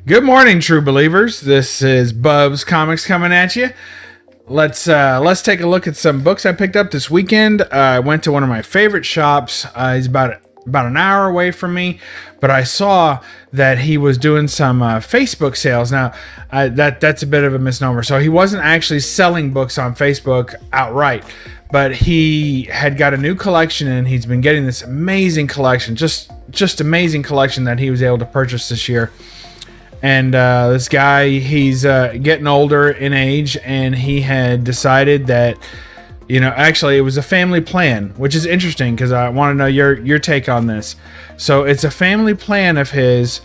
Good morning, true believers. This is BUB'S Comics coming at you. Let's take a look at some books I picked up this weekend. I went to one of my favorite shops. He's about an hour away from me, but I saw that he was doing some Facebook sales. Now, that's a bit of a misnomer. So he wasn't actually selling books on Facebook outright, but he had got a new collection, and he's been getting this amazing collection, just amazing collection that he was able to purchase this year. And this guy, he's getting older in age, and he had decided that, actually it was a family plan, which is interesting because I want to know your take on this. So it's a family plan of his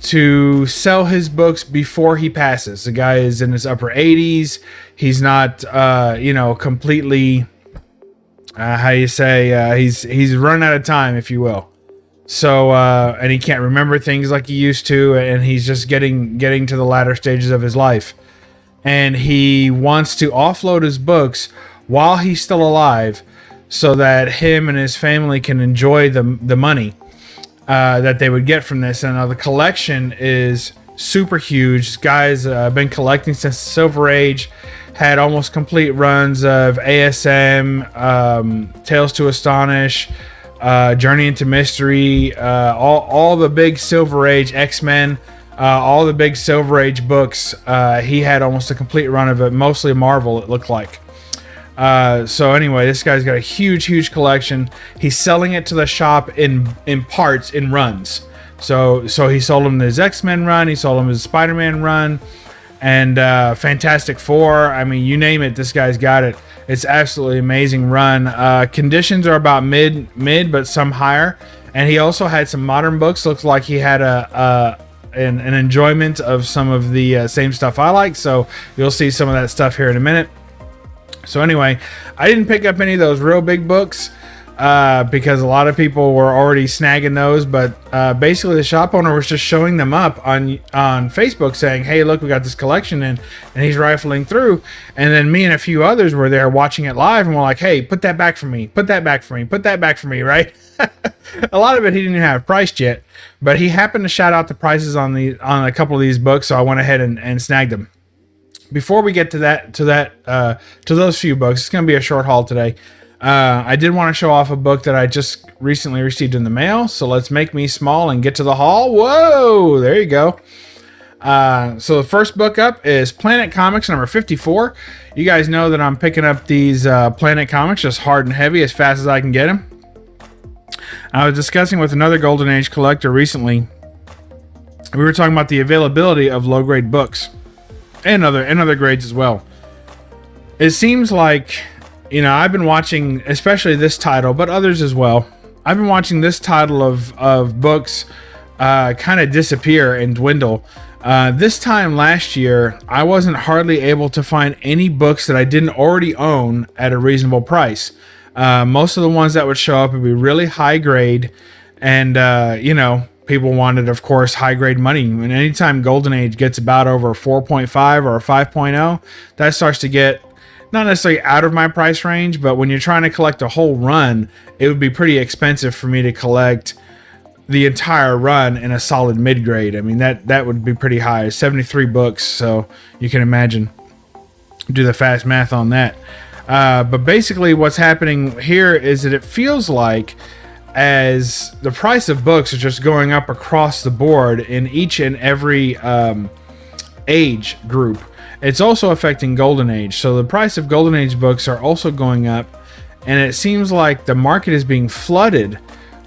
to sell his books before he passes. The guy is in his upper 80s. He's not, completely, he's run out of time, if you will. So, and he can't remember things like he used to, and he's just getting to the latter stages of his life. And he wants to offload his books while he's still alive so that him and his family can enjoy the money that they would get from this. And the collection is super huge. This guy's been collecting since the Silver Age, had almost complete runs of ASM, Tales to Astonish, Journey into Mystery, all the big Silver Age, X-Men, all the big Silver Age books. He had almost a complete run of it, mostly Marvel, it looked like. So anyway, this guy's got a huge collection. He's selling it to the shop in parts, in runs. So he sold him his X-Men run, he sold him his Spider-Man run, and Fantastic Four. I mean, you name it, this guy's got it. It's absolutely amazing run. Conditions are about mid, but some higher. And he also had some modern books. Looks like he had an enjoyment of some of the same stuff I like. So you'll see some of that stuff here in a minute. So anyway, I didn't pick up any of those real big books because a lot of people were already snagging those. But basically, the shop owner was just showing them up on Facebook, saying, "Hey, look, we got this collection in," and he's rifling through. And then me and a few others were there watching it live, and we're like, "Hey, put that back for me! Put that back for me! Put that back for me!" Right? A lot of it he didn't even have priced yet, but he happened to shout out the prices on a couple of these books, so I went ahead and snagged them. Before we get to those few books, it's going to be a short haul today. I did want to show off a book that I just recently received in the mail. So let's make me small and get to the haul. Whoa, there you go. So the first book up is Planet Comics number 54. You guys know that I'm picking up these Planet Comics just hard and heavy as fast as I can get them. I was discussing with another Golden Age collector recently. We were talking about the availability of low grade books and other grades as well. It seems like, I've been watching, especially this title, but others as well. I've been watching this title of books kind of disappear and dwindle. This time last year, I wasn't hardly able to find any books that I didn't already own at a reasonable price. Most of the ones that would show up would be really high grade, and people wanted, of course, high grade money. And anytime Golden Age gets about over a 4.5 or a 5.0, that starts to get not necessarily out of my price range, but when you're trying to collect a whole run, it would be pretty expensive for me to collect the entire run in a solid mid grade. I mean, that would be pretty high. 73 books, so you can imagine. Do the fast math on that. But basically what's happening here is that it feels like as the price of books are just going up across the board in each and every age group, it's also affecting Golden Age. So the price of Golden Age books are also going up, and it seems like the market is being flooded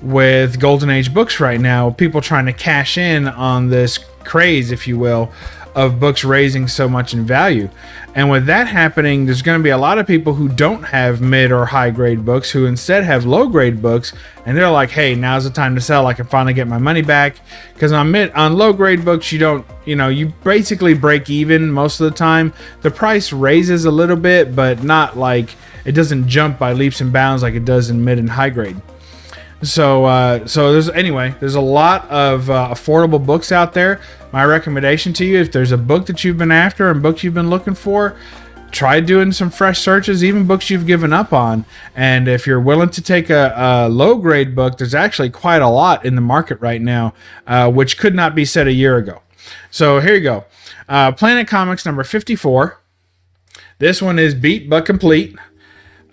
with Golden Age books right now. People trying to cash in on this craze, if you will, of books raising so much in value. And with that happening, there's going to be a lot of people who don't have mid or high grade books, who instead have low grade books, and they're like, hey, now's the time to sell. I can finally get my money back. Because on low grade books, you basically break even most of the time. The price raises a little bit, but not like, it doesn't jump by leaps and bounds like it does in mid and high grade. So there's a lot of affordable books out there. My recommendation to you, if there's a book that you've been after and books you've been looking for, try doing some fresh searches, even books you've given up on. And if you're willing to take a low grade book, there's actually quite a lot in the market right now, which could not be said a year ago. So here you go. Planet Comics number 54. This one is beat but complete.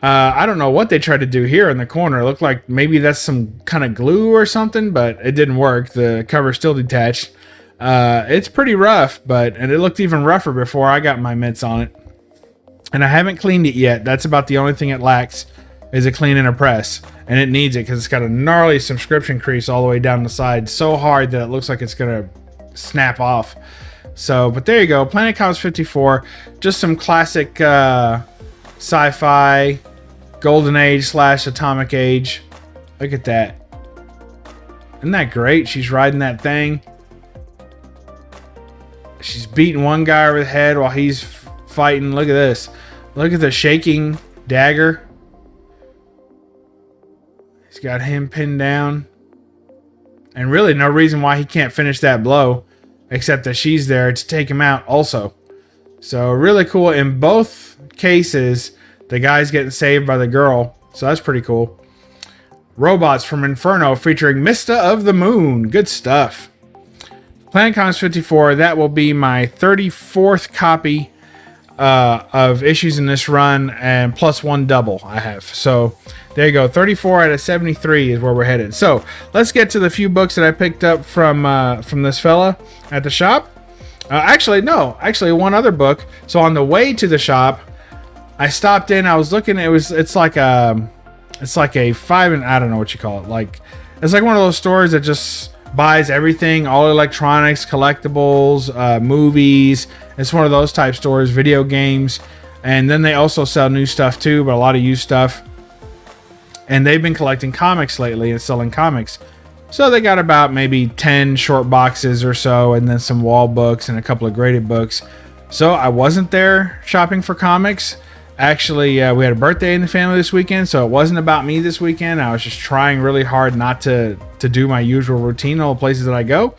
I don't know what they tried to do here in the corner. It looked like maybe that's some kind of glue or something, but it didn't work. The cover's still detached. It's pretty rough, and it looked even rougher before I got my mitts on it. And I haven't cleaned it yet. That's about the only thing it lacks, is a clean and a press. And it needs it because it's got a gnarly subscription crease all the way down the side. So hard that it looks like it's going to snap off. So, but there you go. Planet Comics 54. Just some classic sci-fi, golden age / atomic age. Look at that. Isn't that great? She's riding that thing. She's beating one guy over the head while he's fighting. Look at this. Look at the shaking dagger. He's got him pinned down. And really no reason why he can't finish that blow, except that she's there to take him out also. So really cool. In both cases, the guy's getting saved by the girl. So that's pretty cool. Robots from Inferno featuring Mista of the Moon. Good stuff. Planet Comics 54. That will be my 34th copy of issues in this run, and plus one double I have. So there you go. 34 out of 73 is where we're headed. So let's get to the few books that I picked up from this fella at the shop. Actually one other book. So on the way to the shop, I stopped in. I was looking. It's like a 5 and I don't know what you call it. Like it's like one of those stores that just buys everything, all electronics, collectibles, movies. It's one of those type stores, video games, and then they also sell new stuff too, but a lot of used stuff. And they've been collecting comics lately and selling comics. So they got about maybe 10 short boxes or so, and then some wall books and a couple of graded books. So I wasn't there shopping for comics. Actually, we had a birthday in the family this weekend, so it wasn't about me this weekend. I was just trying really hard not to do my usual routine, all the places that I go.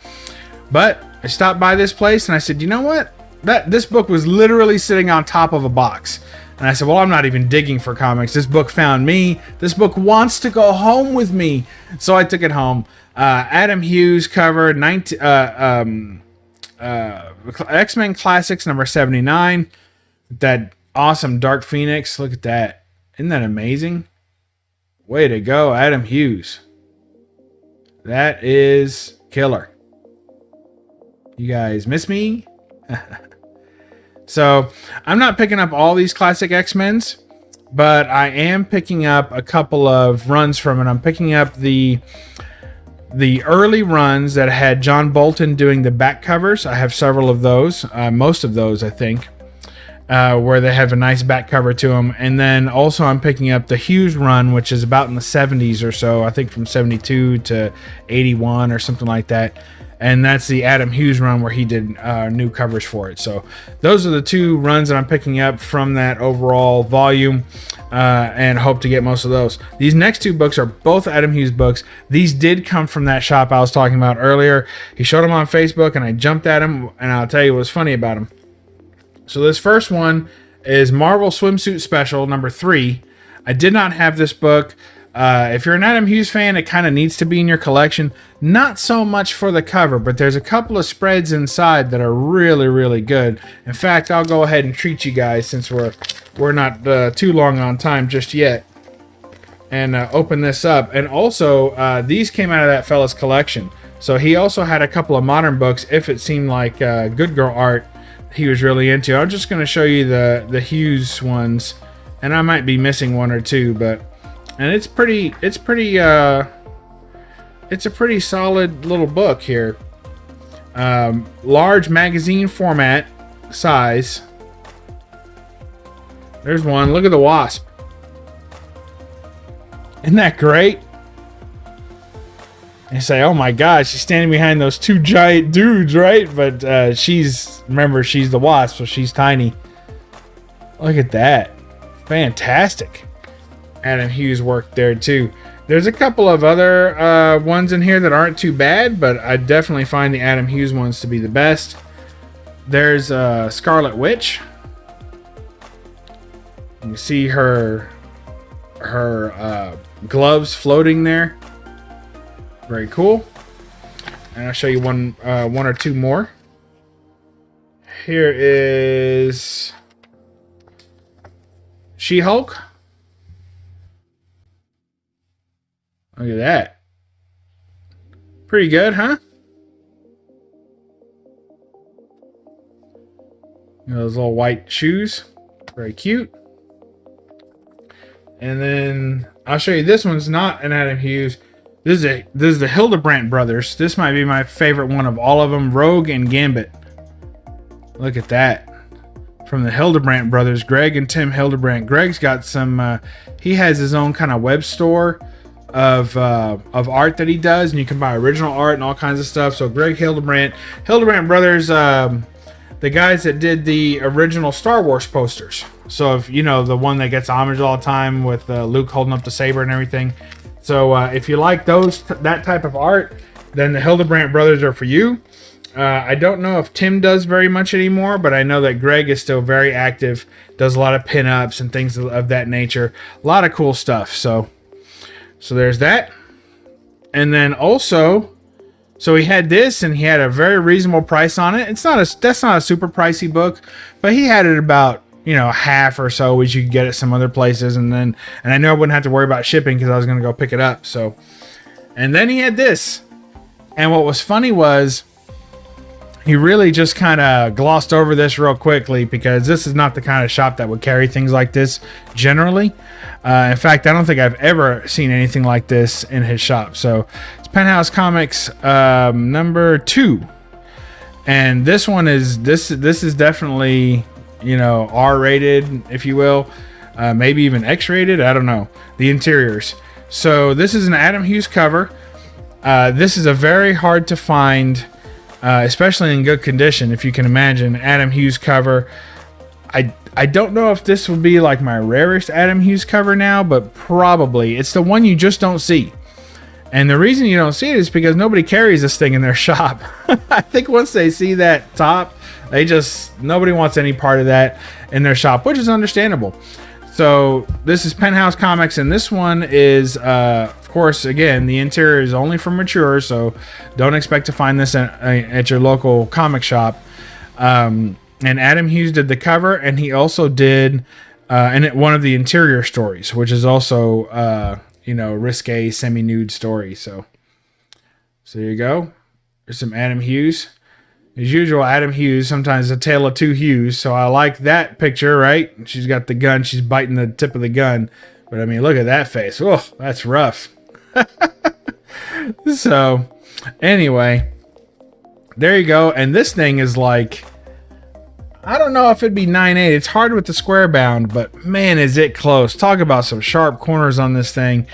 But I stopped by this place and I said, you know what? This book was literally sitting on top of a box. And I said, well, I'm not even digging for comics. This book found me. This book wants to go home with me. So I took it home. Adam Hughes cover, X-Men Classics number 79. That awesome Dark Phoenix. Look at that. Isn't that amazing? Way to go, Adam Hughes. That is killer. You guys miss me? So I'm not picking up all these classic X-Men's, but I am picking up a couple of runs from it. I'm picking up the early runs that had John Bolton doing the back covers. I have several of those, most of those I think, where they have a nice back cover to them. And then also I'm picking up the Hughes run, which is about in the 70s or so. I think from 72 to 81 or something like that. And that's the Adam Hughes run where he did new covers for it. So those are the two runs that I'm picking up from that overall volume, and hope to get most of those. These next two books are both Adam Hughes books. These did come from that shop I was talking about earlier. He showed them on Facebook and I jumped at him, and I'll tell you what's funny about them. So this first one is Marvel Swimsuit Special number 3. I did not have this book. If you're an Adam Hughes fan, it kind of needs to be in your collection. Not so much for the cover, but there's a couple of spreads inside that are really, really good. In fact, I'll go ahead and treat you guys, since we're not too long on time just yet, and open this up. And also, these came out of that fella's collection. So he also had a couple of modern books, if it seemed like Good Girl art he was really into. I'm just going to show you the Hughes ones, and I might be missing one or two, but and it's a pretty solid little book here. Large magazine format size. There's one. Look at the Wasp. Isn't that great? And you say, oh my God, she's standing behind those two giant dudes, right? But remember, she's the Wasp, so she's tiny. Look at that. Fantastic. Adam Hughes worked there too. There's a couple of other ones in here that aren't too bad, but I definitely find the Adam Hughes ones to be the best. There's Scarlet Witch. You can see her gloves floating there. Very cool. And I'll show you one or two more. Here is She-Hulk. Look at that. Pretty good, huh? Those little white shoes. Very cute. And then I'll show you, this one's not an Adam Hughes. This is the Hildebrandt brothers. This might be my favorite one of all of them. Rogue and Gambit. Look at that. From the Hildebrandt brothers, Greg and Tim Hildebrandt. Greg's got some, he has his own kind of web store of art that he does, and you can buy original art and all kinds of stuff. So Greg Hildebrandt brothers, the guys that did the original Star Wars posters. So if you know, the one that gets homage all the time with Luke holding up the saber and everything. So if you like that type of art, then the Hildebrandt brothers are for you. I don't know if Tim does very much anymore, but I know that Greg is still very active, does a lot of pinups and things of that nature. A lot of cool stuff. So there's that. And then also, so he had this, and he had a very reasonable price on it. That's not a super pricey book, but he had it about, you know, half or so, which you could get at some other places. And I know I wouldn't have to worry about shipping because I was going to go pick it up. So, and then he had this. And what was funny was he really just kind of glossed over this real quickly, because this is not the kind of shop that would carry things like this generally. In fact, I don't think I've ever seen anything like this in his shop. So it's Penthouse Comics number 2. And this one is, this is definitely, you know, R-rated, if you will, maybe even X-rated. I don't know. The interiors. So this is an Adam Hughes cover. This is a very hard to find, especially in good condition. If you can imagine, Adam Hughes cover. I don't know if this would be like my rarest Adam Hughes cover now, but probably. It's the one you just don't see. And the reason you don't see it is because nobody carries this thing in their shop. I think once they see that top, nobody wants any part of that in their shop, which is understandable. So this is Penthouse Comics, and this one is, of course, again, the interior is only for mature, so don't expect to find this at your local comic shop. And Adam Hughes did the cover, and he also did one of the interior stories, which is also, you know, risque, semi-nude story. So there you go. There's some Adam Hughes. As usual, Adam Hughes, sometimes a tale of two Hughes. So I like that picture, right? She's got the gun. She's biting the tip of the gun. But I mean, look at that face. Oh, that's rough. So anyway, there you go. And this thing is like, I don't know if it'd be 9.8. It's hard with the square bound, but man, is it close. Talk about some sharp corners on this thing.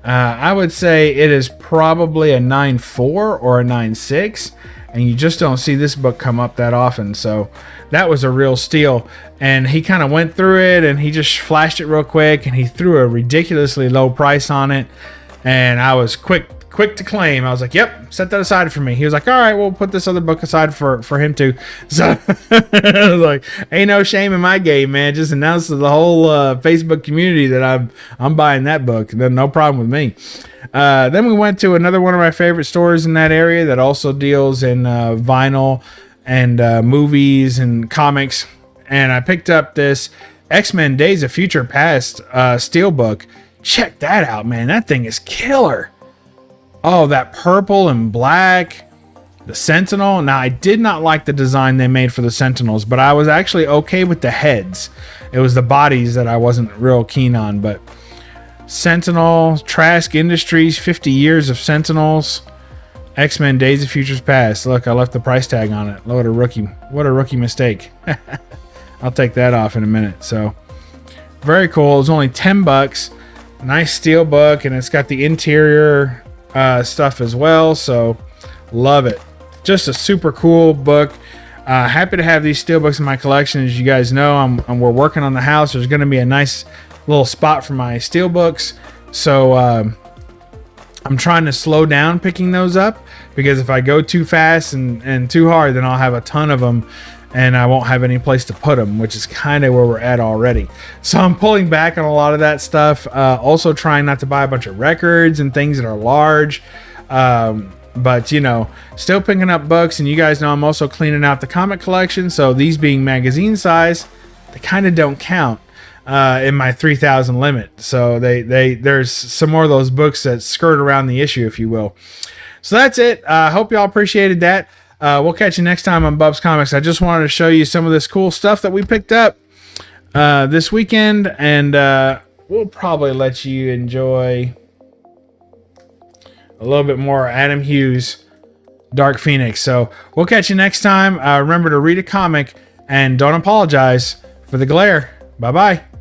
I would say it is probably a 9.4 or a 9.6. And you just don't see this book come up that often. So that was a real steal. And he kind of went through it, and he just flashed it real quick, and he threw a ridiculously low price on it. And I was quick to claim. I was like, yep, set that aside for me. He was like, all right, we'll put this other book aside for him too. So I was like, ain't no shame in my game, man. Just announced to the whole Facebook community that I'm buying that book. Then no problem with me. Then we went to another one of my favorite stores in that area that also deals in vinyl and movies and comics. And I picked up this X-Men Days of Future Past steelbook. Check that out, man. That thing is killer. Oh, that purple and black. The Sentinel. Now, I did not like the design they made for the Sentinels, but I was actually okay with the heads. It was the bodies that I wasn't real keen on, but Sentinel, Trask Industries, 50 years of Sentinels. X-Men Days of Futures Past. Look, I left the price tag on it. What a rookie mistake. I'll take that off in a minute. So, very cool. It was only $10. Nice steel book, and it's got the interior stuff as well. So, love it. Just a super cool book. Happy to have these steel books in my collection. As you guys know, we're working on the house. There's going to be a nice little spot for my steel books. So, I'm trying to slow down picking those up, because if I go too fast and too hard, then I'll have a ton of them and I won't have any place to put them, which is kind of where we're at already. So I'm pulling back on a lot of that stuff. Also trying not to buy a bunch of records and things that are large. But, you know, still picking up books, and you guys know I'm also cleaning out the comic collection, so these being magazine size, they kind of don't count in my 3,000 limit. So there's some more of those books that skirt around the issue, if you will. So that's it. I hope y'all appreciated that. We'll catch you next time on BUB'S Comics. I just wanted to show you some of this cool stuff that we picked up this weekend, and we'll probably let you enjoy a little bit more Adam Hughes, Dark Phoenix. So we'll catch you next time. Remember to read a comic and don't apologize for the glare. Bye-bye.